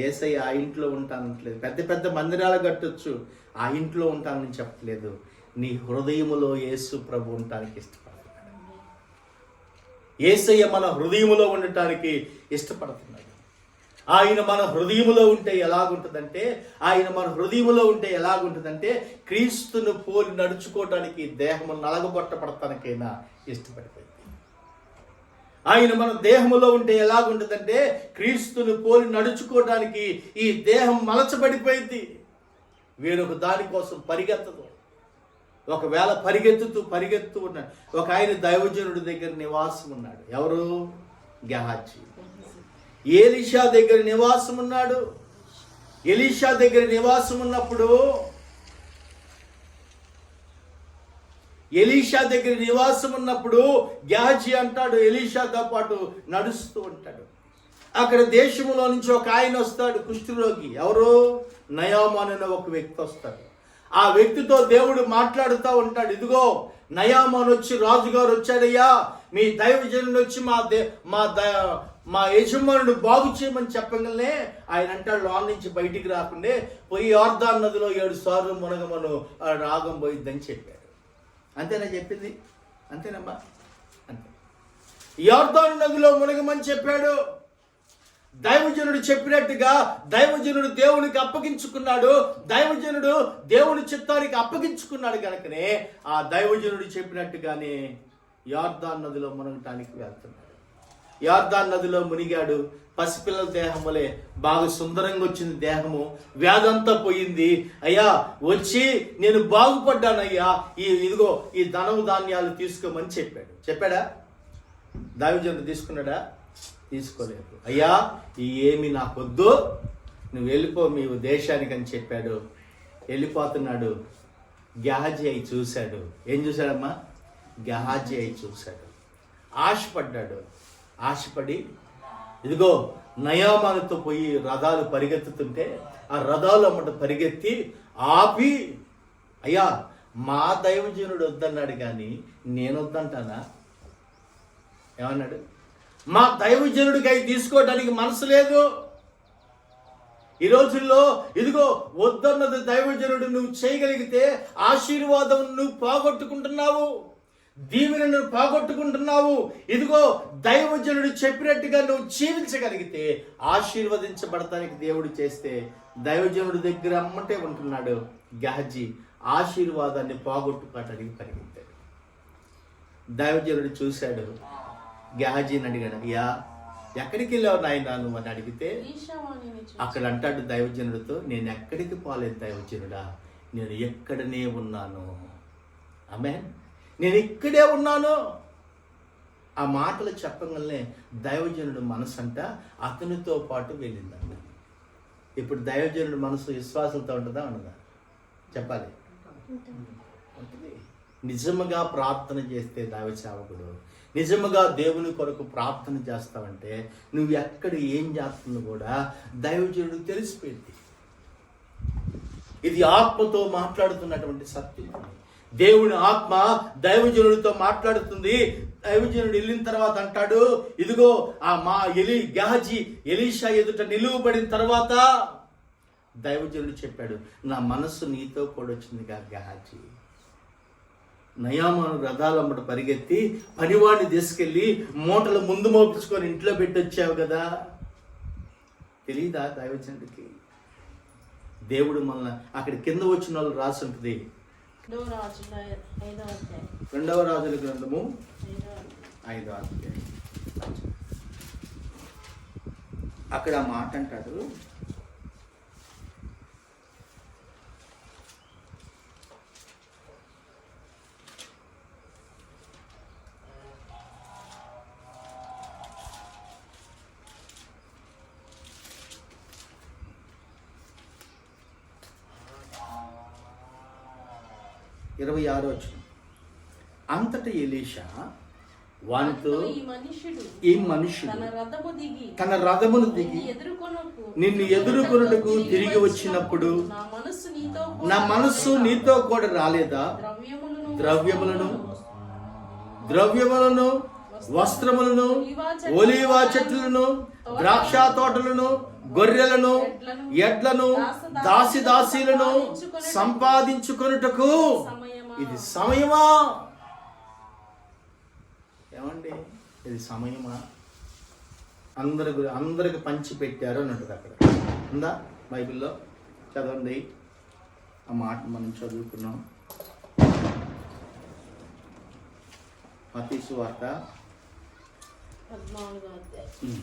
యేసయ్య ఆ ఇంట్లో ఉంటానట్లేదు. పెద్ద పెద్ద మందిరాలు కట్టొచ్చు, ఆ ఇంట్లో ఉంటానని చెప్పట్లేదు. నీ హృదయములో యేసు ప్రభు ఉండటానికి ఇష్టపడుతున్నాడు. యేసయ్య మన హృదయములో ఉండటానికి ఇష్టపడుతున్నాడు. ఆయన మన హృదయములో ఉంటే ఎలాగుంటుందంటే క్రీస్తును పోలి నడుచుకోవటానికి, దేహము నలగబొట్టపడటానికైనా ఇష్టపడిపోయింది. ఆయన మన దేహములో ఉంటే ఎలాగుంటుందంటే క్రీస్తును పోలి నడుచుకోవడానికి ఈ దేహం మలచబడిపోయింది. వేరొక దానికోసం పరిగెత్తదు. ఒకవేళ పరిగెత్తు ఉన్నాడు. ఒక ఆయన దైవజనుడి దగ్గర నివాసం ఉన్నాడు. ఎవరు? గెహాజీ. ఎలీషా దగ్గర నివాసం ఉన్నాడు. ఎలీషా దగ్గర నివాసం ఉన్నప్పుడు గెహాజీ అంటాడు, ఎలీషాతో పాటు నడుస్తూ ఉంటాడు. అక్కడ దేశంలో నుంచి ఒక ఆయన వస్తాడు, కుష్ఠరోగి. ఎవరు? నయామాను అనే ఒక వ్యక్తి వస్తాడు. ఆ వ్యక్తితో దేవుడు మాట్లాడుతూ ఉంటాడు. ఇదిగో నయామాను వచ్చి, రాజుగారు వచ్చాడయ్యా, మీ దైవజనుడు వచ్చి మా యజమానుడు బాగు చేయమని చెప్పగానే ఆయన అంటాడు, లోన్ నుంచి బయటికి రాకుండే పోయి యోర్దాను నదిలో 7 సార్లు మునగమను, రాగం పోయిద్దని చెప్పాడు. అంతేనా చెప్పింది? అంతేనమ్మా? అంతే. యోర్దాను నదిలో మునగమని చెప్పాడు. దైవజనుడు చెప్పినట్టుగా దైవజనుడు దేవునికి అప్పగించుకున్నాడు. దైవజనుడు దేవుని చిత్తానికి అప్పగించుకున్నాడు కనుకనే ఆ దైవజనుడు చెప్పినట్టుగానే యోర్దాను నదిలో మునగటానికి వెళ్తున్నాడు. యోర్దాను నదిలో మునిగాడు. పసిపిల్లల దేహం వలె బాగా సుందరంగా వచ్చింది దేహము. వ్యాధంతా పోయింది. అయ్యా వచ్చి నేను బాగుపడ్డానయ్యా, ఇదిగో ఈ ధనము ధాన్యాలు తీసుకోమని చెప్పాడా? దైవజనుడు తీసుకున్నాడా? తీసుకోలేదు. అయ్యా ఏమి నాకొద్దు, నువ్వు వెళ్ళిపో మీ దేశానికి అని చెప్పాడు. వెళ్ళిపోతున్నాడు. గెహాజీ అయి చూశాడు. ఏం చూశాడమ్మా? గెహాజీ అయి చూశాడు. ఆశపడి ఇదిగో నయామానుతో పోయి రథాలు పరిగెత్తుతుంటే ఆ రథాలు అమ్మట పరిగెత్తి ఆపి, అయ్యా మా దైవజనుడు వద్దన్నాడు కానీ నేను వద్దంటానా? ఏమన్నాడు? మా దైవజనుడికి అవి తీసుకోవడానికి మనసు లేదు. ఈ రోజుల్లో ఇదిగో వద్దన్నది దైవజనుడు నువ్వు చేయగలిగితే ఆశీర్వాదం నువ్వు పోగొట్టుకుంటున్నావు, దీవెనను పోగొట్టుకుంటున్నావు. ఇదిగో దైవజనుడు చెప్పినట్టుగా నువ్వు జీవించగలిగితే ఆశీర్వదించబడటానికి దేవుడు చేస్తే దైవజనుడి దగ్గర అమ్మటే ఉంటున్నాడు. గెహాజీ ఆశీర్వాదాన్ని పోగొట్టుకోవటానికి పరిగెత్తాడు. దైవజనుడు చూశాడు. గెహాజీని అడిగాడు, అయ్యా ఎక్కడికి వెళ్ళావు నాయనా నువ్వు అని అడిగితే అక్కడ అంటాడు దైవజనుడితో, నేను ఎక్కడికి పోలేదు దైవజనుడా, నేను ఎక్కడనే ఉన్నాను. ఆమేన్. నేను ఇక్కడే ఉన్నాను. ఆ మాటలు చెప్పగానే దైవజనుడు మనసు అంట అతనితో పాటు వెళ్ళిందంట. ఇప్పుడు దైవజనుడు మనసు విశ్వాసంతో ఉంటుందా ఉండదా? చెప్పాలి. ఉంటుంది. నిజముగా ప్రార్థన చేస్తే దైవ సేవకుడు నిజముగా దేవుని కొరకు ప్రార్థన చేస్తావంటే నువ్వు ఎక్కడ ఏం చేస్తుందో కూడా దైవజనుడు తెలిసిపోయింది. ఇది ఆత్మతో మాట్లాడుతున్నటువంటి సత్యం. దేవుని ఆత్మ దైవజనుడితో మాట్లాడుతుంది. దైవజనుడు వెళ్ళిన తర్వాత అంటాడు, ఇదిగో గెహాజీ ఎలీషా ఎదుట నిలువబడిన తర్వాత దైవజనుడు చెప్పాడు, నా మనస్సు నీతో కూడా వచ్చిందిగా గెహాజీ. నయామాను రథాలమ్మట పరిగెత్తి పనివాడిని తీసుకెళ్ళి మూటలు ముందు మోపించుకొని ఇంట్లో పెట్టొచ్చావు కదా. తెలీదా దైవజనుడికి? దేవుడు మనల్ని అక్కడ కింద వచ్చిన వాళ్ళు రాసి ఉంటుంది. 2వ రాజుల గ్రంథము 5వ అధ్యాయం. అక్కడ మాట అంటాడు, అంతట ఎలీషా వానితో, ఈ మనుషుడు తన రథమును దిగి నిన్ను ఎదుర్కొనుటకు తిరిగి వచ్చినప్పుడు నా మనస్సు నీతో కూడా రాలేదా? ద్రవ్యములను వస్త్రములను, ఒలీవ చెట్లను, ద్రాక్ష తోటలను, గొర్రెలను, ఎడ్లను, దాసీలను సంపాదించుకొనుటకు ఇది సమయమా? ఏమండి, ఇది సమయమా? అందరికి పంచి పెట్టారు అని ఉంటుంది. అక్కడ ఉందా బైబిల్లో? చదవండి, ఆ మాట మనం చదువుకున్నాం. మత్తయి సువార్త 14వ అధ్యాయం.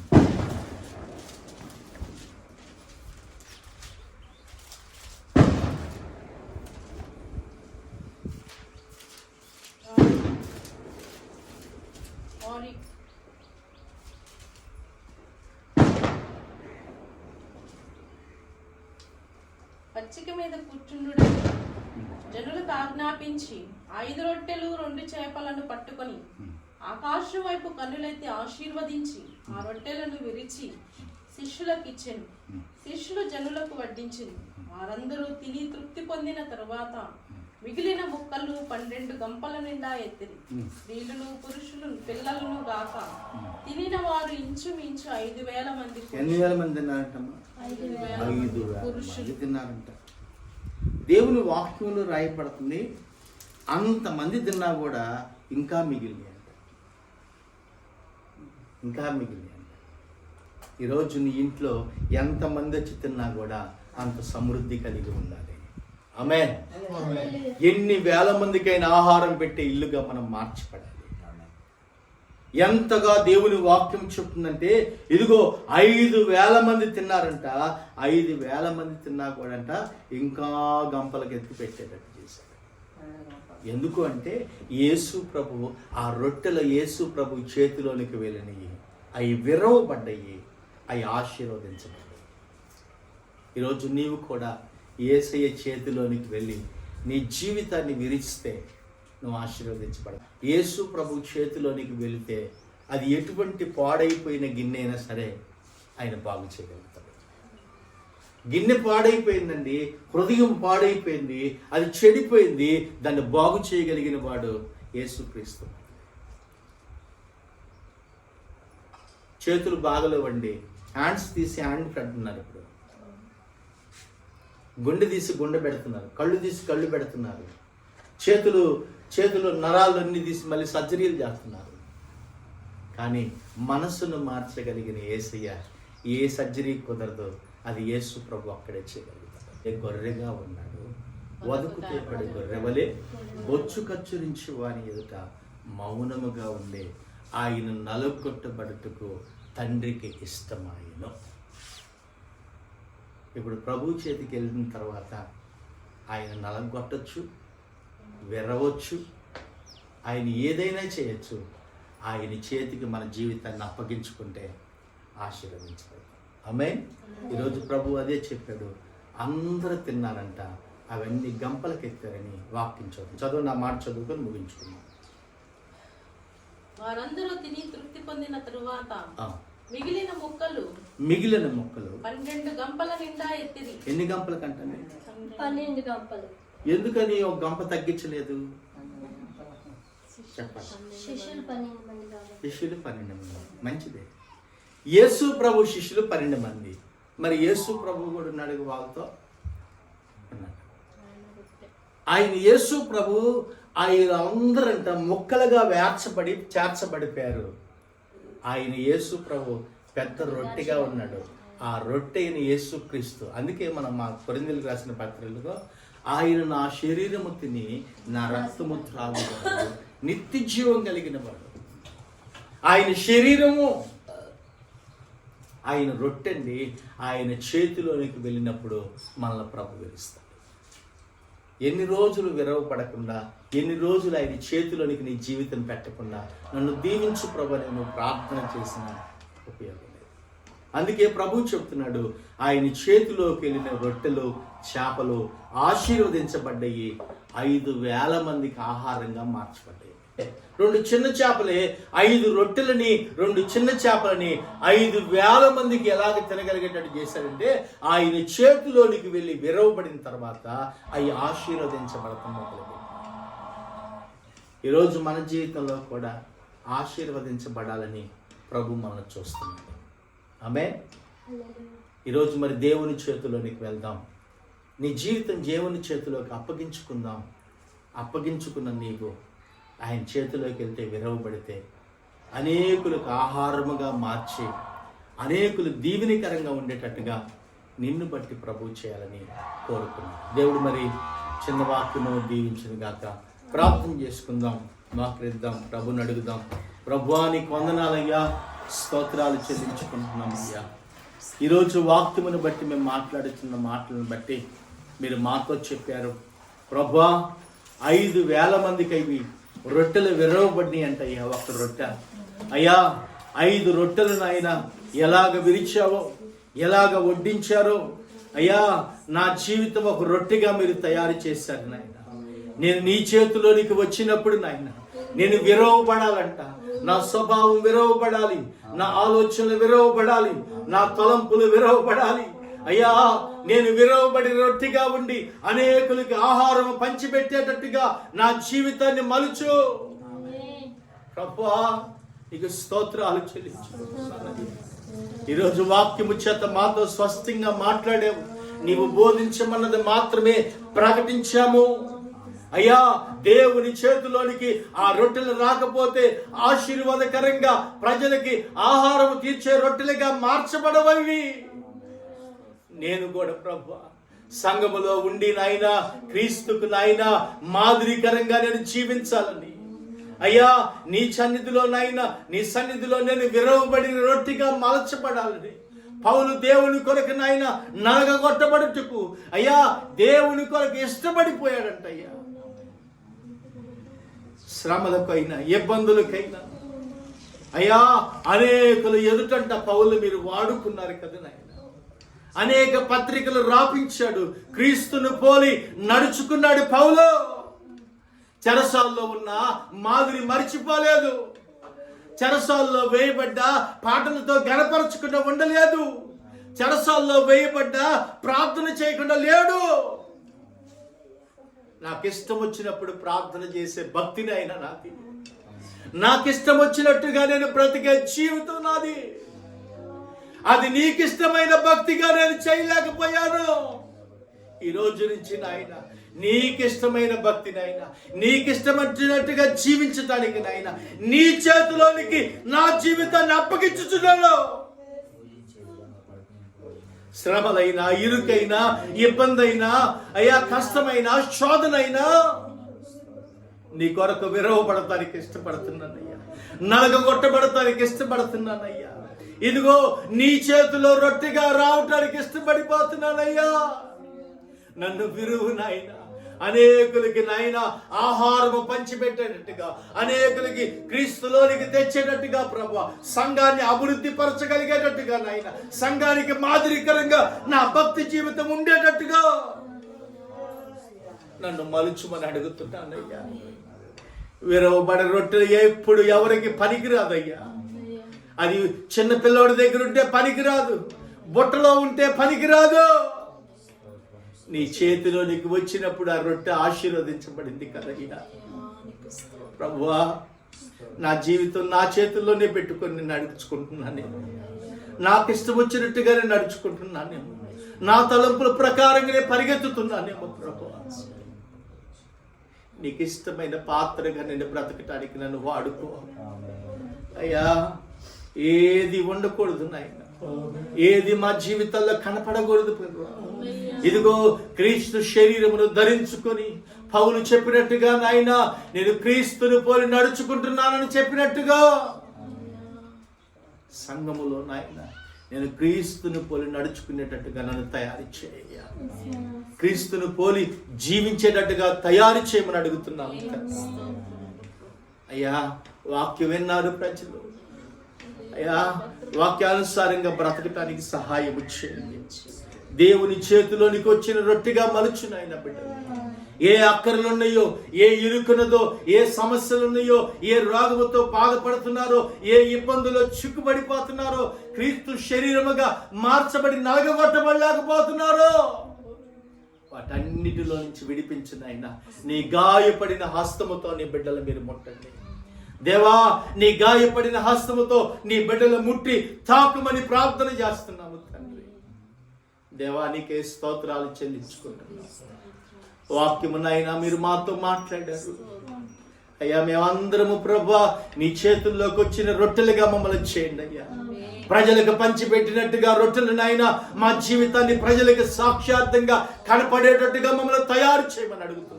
పచ్చిక మీద కూర్చుండుడని జనులకు ఆజ్ఞాపించి 5 రొట్టెలు 2 చేపలను పట్టుకొని ఆకాశం వైపు కన్నులెత్తి ఆశీర్వదించి ఆ రొట్టెలను విరిచి శిష్యులకు ఇచ్చెను. శిష్యులు జనులకు వడ్డించెను. వారందరూ తిని తృప్తి పొందిన తరువాత మిగిలిన ముక్కలు 12 గంపల నిండా ఎత్తిరి. స్త్రీలను, పురుషులు, పిల్లలను గాక తినిన వారు ఇంచుమించు 5,000 మంది. ఎన్ని వేల మంది తిన్నారంటమ్మా? 5,000 పురుషులు తిన్నారంట. దేవుని వాక్యంలో రాయబడుతుంది, అంతమంది తిన్నా కూడా ఇంకా మిగిలినాయి అంట. ఇంకా మిగిలినాయి అంట. ఈరోజు నీ ఇంట్లో ఎంతమంది వచ్చి తిన్నా కూడా అంత సమృద్ధి కలిగి ఉండాలి. ఆమేన్. ఎన్ని వేల మందికైనా ఆహారం పెట్టే ఇల్లుగా మనం మార్చబడాలి. ఎంతగా దేవుని వాక్యం చెప్తుందంటే, ఇదిగో 5,000 మంది తిన్నారంట. 5,000 మంది తిన్నా కూడా అంట ఇంకా గంపలకు ఎత్తి పెట్టేటట్టు చేశాడు. ఎందుకు అంటే యేసు ప్రభు ఆ రొట్టెల యేసు ప్రభు చేతిలోనికి వెళ్ళినవి, అవి విరవబడ్డాయి, అవి ఆశీర్వదించబడ్డాయి. ఈరోజు నీవు కూడా యేసయ్య చేతిలోనికి వెళ్ళి నీ జీవితాన్ని విరిస్తే నువ్వు ఆశీర్వదించబడతావు. యేసు ప్రభు చేతిలోనికి వెళితే అది ఎటువంటి పాడైపోయిన గిన్నె అయినా సరే ఆయన బాగు చేయగలుగుతాడు. గిన్నె పాడైపోయిందండి, హృదయం పాడైపోయింది, అది చెడిపోయింది, దాన్ని బాగు చేయగలిగిన వాడు యేసుక్రీస్తు. చేతులు బాగలేవండి, హ్యాండ్స్ తీసి హ్యాండ్ పెడుతున్నారు. ఇప్పుడు గుండె తీసి గుండె పెడుతున్నారు, కళ్ళు తీసి కళ్ళు పెడుతున్నారు, చేతులు నరాలన్నీ తీసి మళ్ళీ సర్జరీలు చేస్తున్నారు. కానీ మనసును మార్చగలిగిన యేసయ్య ఏ సర్జరీ కుదరదు, అది యేసు ప్రభు అక్కడే చేయగలుగుతాడు. ఏ గొర్రెగా ఉన్నాడు, వదుకుతే పడి గొర్రెవలే బొచ్చు కచ్చురించి వాని ఎదుట మౌనముగా ఉండే ఆయన నలుగొట్టబడుటకు తండ్రికి ఇష్టమాయను. ఇప్పుడు ప్రభు చేతికి వెళ్ళిన తర్వాత ఆయన నలగొట్టచ్చు, విరవచ్చు, ఆయన ఏదైనా చేయొచ్చు. ఆయన చేతికి మన జీవితాన్ని అప్పగించుకుంటే ఆశీర్వదించబడతాం. ఆమేన్. ఈరోజు ప్రభు అదే చెప్పాడు, అందరూ తిన్నారంట, అవన్నీ గంపలకు ఎత్తారని వాక్యం చదువు. నా మాట చదువుకొని ముగించుకున్నాం. వారందరూ తిని తృప్తి పొందిన తరువాత మిగిలిన ముక్కలు 12 గంపల నిండా ఎత్తిరి. ఎన్ని గంపల కంటే? 12 గంపలు. ఎందుకని ఒక గంప తగ్గించలేదు? చెప్పండి. శిష్యులు 12 మంది, మంచిదే. యేసు ప్రభు శిష్యులు 12 మంది. మరి యేసు ప్రభు కూడా ఉన్నాడు వాళ్ళతో. ఆయన యేసు ప్రభు ఆయన అందరంట ముక్కలుగా చేర్చబడిపోయారు. ఆయన యేసు ప్రభు పెద్ద రొట్టెగా ఉన్నాడు. ఆ రొట్టెని యేసు క్రీస్తు. అందుకే మనం మా కొరింథీయులకు రాసిన పత్రికలో ఆయన నా శరీరము తిని నా రక్తము త్రాగువాడు నిత్య జీవం కలిగిన వాడు. ఆయన శరీరము, ఆయన రొట్టెండి. ఆయన చేతిలోనికి వెళ్ళినప్పుడు మనల్ని ప్రభు విరుస్తాడు. ఎన్ని రోజులు విరవపడకుండా, ఎన్ని రోజులు ఆయన చేతిలోనికి నీ జీవితం పెట్టకుండా నన్ను దీవించు ప్రభు నేను ప్రార్థన చేసిన ఉపయోగం లేదు. అందుకే ప్రభు చెప్తున్నాడు, ఆయన చేతిలోకి వెళ్ళిన రొట్టెలు చేపలు ఆశీర్వదించబడ్డాయి, 5,000 మందికి ఆహారంగా మార్చబడ్డాయి. 2 చిన్న చేపలే 5 రొట్టెలని 2 చిన్న చేపలని 5,000 మందికి ఎలాగ తినగలిగేటట్టు చేశారంటే ఆయన చేతిలోనికి వెళ్ళి విరవబడిన తర్వాత అవి ఆశీర్వదించబడతాం మొదలుపెట్టి. ఈరోజు మన జీవితంలో కూడా ఆశీర్వదించబడాలని ప్రభు మనం చూస్తున్నాడు. ఆమేన్. ఈరోజు మరి దేవుని చేతిలోనికి వెళ్దాం. నీ జీవితం దేవుని చేతిలోకి అప్పగించుకుందాం. అప్పగించుకున్న నీవు ఆయన చేతిలోకి వెళ్తే, విరవబడితే అనేకులకు ఆహారముగా మార్చి అనేకులు దీవెనికరంగా ఉండేటట్టుగా నిన్ను బట్టి ప్రభు చేయాలని కోరుకున్నాను. దేవుడు మరి చిన్న వాక్యము దీవించిన గాక. ప్రార్థన చేసుకుందాం, మోకరిద్దాం, ప్రభుని అడుగుదాం. ప్రభువా నీకు వందనాలయ్యా, స్తోత్రాలు చెల్లించుకుంటున్నాం అయ్యా. ఈరోజు వాక్యమును బట్టి మేము మాట్లాడుతున్న మాటలను బట్టి మీరు మాతో చెప్పారు ప్రభువా. 5,000 మందికి అవి రొట్టెలు విరవబడినాయి అంట అయ్యా. ఒక రొట్టె అయ్యా, 5 రొట్టెలను ఆయన ఎలాగ విరిచావో, ఎలాగ వడ్డించారో అయ్యా, నా జీవితం ఒక రొట్టెగా మీరు తయారు చేశారు నాయన. నేను నీ చేతిలోనికి వచ్చినప్పుడు నాయన నేను విరవబడాలంట. నా స్వభావం విరవబడాలి, నా ఆలోచనలు విరవబడాలి, నా తలంపులు విరవబడాలి అయ్యా. నేను విరవబడి రొట్టెగా ఉండి అనేకులకి ఆహారం పంచిపెట్టేటట్టుగా నా జీవితాన్ని మలుచు ప్రభువా. నీకు స్తోత్రాలు చెల్లించుకుంటున్నాను. ఈరోజు వాక్యము చేత మాతో స్పష్టంగా మాట్లాడావు. నీవు బోధించమన్నది మాత్రమే ప్రకటించాము అయ్యా. దేవుని చేతిలోనికి ఆ రొట్టెలు రాకపోతే ఆశీర్వాదకరంగా ప్రజలకి ఆహారం తీర్చే రొట్టెలుగా మార్చబడవవి. నేను కూడా ప్రభువా సంఘములో ఉండి నాయనా, క్రీస్తుకు నాయనా మాదిరికరంగా నేను జీవించాలని అయ్యా. నీ సన్నిధిలో నాయనా, నీ సన్నిధిలో నేను విరవబడిన రొట్టెగా మలచబడాలని. పౌలు దేవుని కొరకు నాయన నరగొట్టబడుటకు అయ్యా దేవుని కొరకు ఇష్టపడిపోయాడంట అయ్యా. శ్రమలకైనా ఇబ్బందులకైనా అయ్యా అనేకులు ఎదుటంట పౌలు మీరు వాడుకున్నారు కదా నాయన. అనేక పత్రికలు రాపించాడు, క్రీస్తును పోలి నడుచుకున్నాడు పౌలు. చెరసాల్లో ఉన్న మాదిరి మరిచిపోలేదు. చెరసాల్లో వేయబడ్డ పాటలతో గనపరచకుండా ఉండలేదు. చెరసాల్లో వేయబడ్డ ప్రార్థన చేయకుండా లేడు. నాకు ఇష్టం వచ్చినప్పుడు ప్రార్థన చేసే భక్తిని అయినా నాది. నాకు ఇష్టం వచ్చినట్టుగా నేను బ్రతికే జీవితం నాది. అది నీకు ఇష్టమైన భక్తిగా నేను చేయలేకపోయాను. ఈ రోజు నుంచి నాయన నీకు ఇష్టమైన భక్తి నాయన, నీకు ఇష్టమైనట్టుగా జీవించడానికి నాయన నీ చేతిలోనికి నా జీవితాన్ని అప్పగించుచున్నాను. శ్రమలైనా, ఇరుకైనా, ఇబ్బంది అయినా అయ్యా, కష్టమైనా, శోధనైనా నీ కొరకు విరవబడటానికి ఇష్టపడుతున్నానయ్యా. నలగొట్టబడటానికి ఇష్టపడుతున్నానయ్యా. ఇదిగో నీ చేతిలో రొట్టెగా రావటానికి ఇష్టపడిపోతున్నానయ్యా. నన్ను విరువు నాయన. అనేకులకి నాయన ఆహారము పంచిపెట్టేటట్టుగా, అనేకులకి క్రీస్తులోనికి తెచ్చేటట్టుగా ప్రభువా, సంఘాన్ని అభివృద్ధి పరచగలిగేటట్టుగా నాయన, సంఘానికి మాదిరికరంగా నా భక్తి జీవితం ఉండేటట్టుగా నన్ను మలుచుమని అడుగుతున్నానయ్యా. విరవబడి రొట్టెలు ఎప్పుడు ఎవరికి పనికిరాదయ్యా. అది చిన్న పిల్లోడి దగ్గర ఉంటే పనికిరాదు, బుట్టలో ఉంటే పనికిరాదు. నీ చేతిలో నీకు వచ్చినప్పుడు ఆ రొట్టె ఆశీర్వదించబడింది కదయ్యా. ప్రభువా, నా జీవితం నా చేతుల్లోనే పెట్టుకొని నడుచుకుంటున్నాను. నాకు ఇష్టం వచ్చినట్టుగానే నడుచుకుంటున్నాను. నా తలంపుల ప్రకారంగానే పరిగెత్తుతున్నానేమో ప్రభువా. నీకు ఇష్టమైన పాత్రగా నేను బ్రతకటానికి నన్ను వాడుకో అయ్యా. ఏది ఉండకూడదు నాయన, ఏది మా జీవితాల్లో కనపడకూడదు ప్రభువా. ఇదిగో క్రీస్తు శరీరమును ధరించుకొని పౌలు చెప్పినట్టుగా నాయన నేను క్రీస్తును పోలి నడుచుకుంటున్నానని చెప్పినట్టుగా సంఘములో నాయన నేను క్రీస్తును పోలి నడుచుకునేటట్టుగా నన్ను తయారు చేయ. క్రీస్తును పోలి జీవించేటట్టుగా తయారు చేయమని అడుగుతున్నాను అయ్యా. వాక్యం విన్నారు ప్రజలు అయ్యా, వాక్యానుసారంగా బ్రతకటానికి సహాయం చేయండి. దేవుని చేతిలోనికి వచ్చిన రొట్టెగా మలుచున్నాయన బిడ్డలు. ఏ అక్కర్లున్నాయో, ఏ ఇరుకున్నదో, ఏ సమస్యలున్నాయో, ఏ రోగముతో బాధపడుతున్నారో, ఏ ఇబ్బందులో చిక్కుబడిపోతున్నారో, క్రీస్తు శరీరముగా మార్చబడి నలగగొట్టబడలేకపోతున్నారో వాటన్నిటిలో నుంచి విడిపించిన ఆయన నీ గాయపడిన హస్తముతో నీ బిడ్డలు మీరు ముట్టండి. దేవా, నీ గాయపడిన హస్తముతో నీ బిడ్డలు ముట్టి తాకుమని ప్రార్థన చేస్తున్నాము తండ్రి. దేవా, నీకే స్తోత్రాలు చెల్లించుకుంటున్నాం. వాక్యమునైనా మీరు మాతో మాట్లాడారు అయ్యా. మేమందరము ప్రభువా నీ చేతుల్లోకి వచ్చిన రొట్టెలుగా మమ్మల్ని చేయండి అయ్యా. ప్రజలకు పంచిపెట్టినట్టుగా రొట్టెలనైనా మా జీవితాన్ని ప్రజలకు సాక్షార్థంగా కనపడేటట్టుగా మమ్మల్ని తయారు చేయమని అడుగుతున్నాం.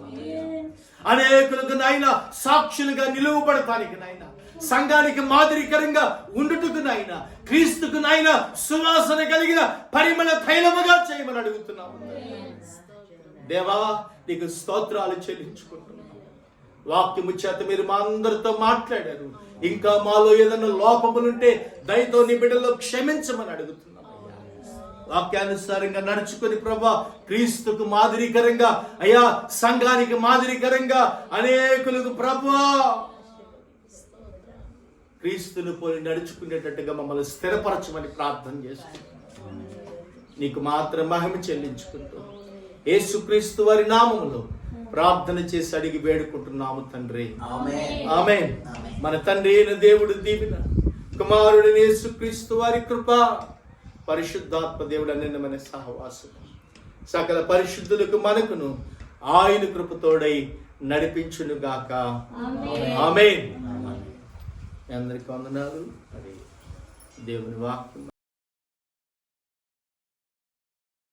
అనేకులకు నాయనా సాక్షులుగా నిలువబడటానికి నాయనా, సంఘానికి మాదిరికరంగా ఉండుటకు నాయనా, క్రీస్తుకు నాయనా సువాసన కలిగిన పరిమళ తైలముగా చేయమని అడుగుతున్నాము. దేవా, నీకు స్తోత్రాలు చెల్లించుకుంటున్నాం. వాక్యము చేత మీరు మా అందరితో మాట్లాడారు. ఇంకా మాలో ఏదైనా లోపములుంటే దయతో నీ బిడ్డలో క్షమించమని అడుగుతున్నాం. వాక్యానుసారంగా నడుచుకొని ప్రభా, క్రీస్తుకు మాదిరికరంగా అయ్యా, సంఘానికి మాదిరికరంగా అనేకులకు ప్రభా క్రీస్తును పోలి నడుచుకునేటట్టుగా మమ్మల్ని స్థిరపరచమని ప్రార్థన చేస్తున్నాం. నీకు మాత్రం మహిమ చెల్లించుకుంటూ యేసుక్రీస్తు వారి నామములో ప్రార్థన చేసి అడిగి వేడుకుంటున్నాము తండ్రి. ఆమేన్. మన తండ్రి అయిన దేవుడు దీవెన, కుమారుడైన యేసుక్రీస్తు వారి కృప, పరిశుద్ధాత్మ దేవుడు అన్న సహవాసం సకల పరిశుద్ధులకు మనకును ఆయన కృపతోడై నడిపించును గాక. ఆమేన్. అందరికీ వందనాలు. దేవుని వాక్యం